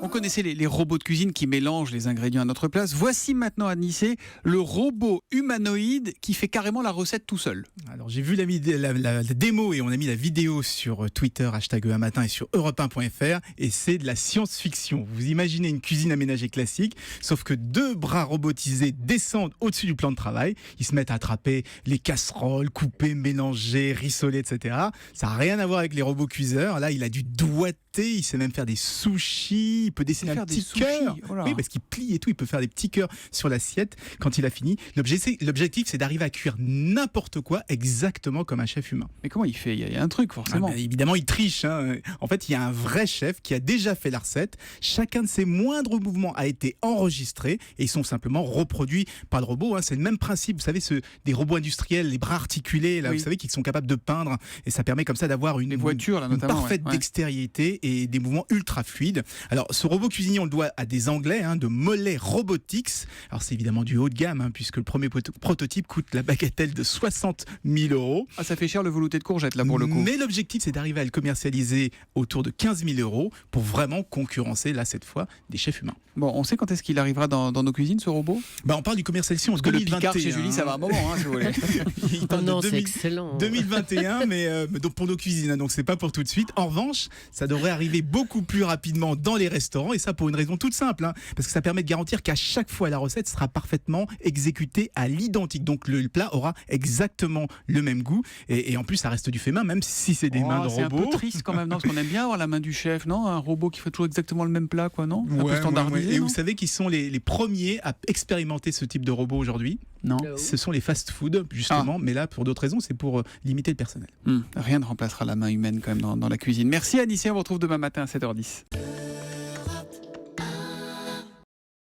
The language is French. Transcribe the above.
On connaissait les robots de cuisine qui mélangent les ingrédients à notre place. Voici maintenant à Nice le robot humanoïde qui fait carrément la recette tout seul. Alors j'ai vu la démo et on a mis la vidéo sur Twitter, #EAMatin et sur europe1.fr et c'est de la science-fiction. Vous imaginez une cuisine aménagée classique, sauf que 2 bras robotisés descendent au-dessus du plan de travail. Ils se mettent à attraper les casseroles, couper, mélanger, rissoler, etc. Ça n'a rien à voir avec les robots cuiseurs. Là, il a du doigté, il sait même faire des sushis. Il peut dessiner un petit cœur. Oh là. Oui, parce qu'il plie et tout. Il peut faire des petits cœurs sur l'assiette quand il a fini. L'objectif, c'est d'arriver à cuire n'importe quoi exactement comme un chef humain. Mais comment il fait ? Il y a un truc forcément. Évidemment, il triche. En fait, il y a un vrai chef qui a déjà fait la recette. Chacun de ses moindres mouvements a été enregistré et ils sont simplement reproduits par le robot. C'est le même principe. Vous savez, des robots industriels, les bras articulés, là, oui. vous savez, qui sont capables de peindre. Et ça permet comme ça d'avoir une voitures, là, notamment, parfaite dextérité et des mouvements ultra fluides. Alors, ce robot cuisinier, on le doit à des Anglais, de Mollet Robotics. Alors, c'est évidemment du haut de gamme, puisque le premier prototype coûte la bagatelle de 60 000 €. Ah, ça fait cher le velouté de courgette, là, pour le coup. Mais l'objectif, c'est d'arriver à le commercialiser autour de 15 000 € pour vraiment concurrencer, là, cette fois, des chefs humains. Bon, on sait quand est-ce qu'il arrivera dans nos cuisines, ce robot ? On parle du commercialisation en 2021. Le Picard chez Julie, ça va un moment, si vous voulez. Il parle de c'est excellent. 2021, mais donc pour nos cuisines, donc c'est pas pour tout de suite. En revanche, ça devrait arriver beaucoup plus rapidement dans les restaurants, et ça pour une raison toute simple, parce que ça permet de garantir qu'à chaque fois la recette sera parfaitement exécutée à l'identique. Donc le plat aura exactement le même goût, et en plus ça reste du fait main, même si c'est des mains de C'est un robot. peu triste quand même, non ? Parce qu'on aime bien avoir la main du chef, non ? Un robot qui fait toujours exactement le même plat, quoi, non ? Un peu standardisé. Et non vous savez qui sont les premiers à expérimenter ce type de robot aujourd'hui ? Non. Ce sont les fast-food, justement, mais là, pour d'autres raisons, c'est pour limiter le personnel. Rien ne remplacera la main humaine quand même dans la cuisine. Merci Anissé, on vous retrouve demain matin à 7h10.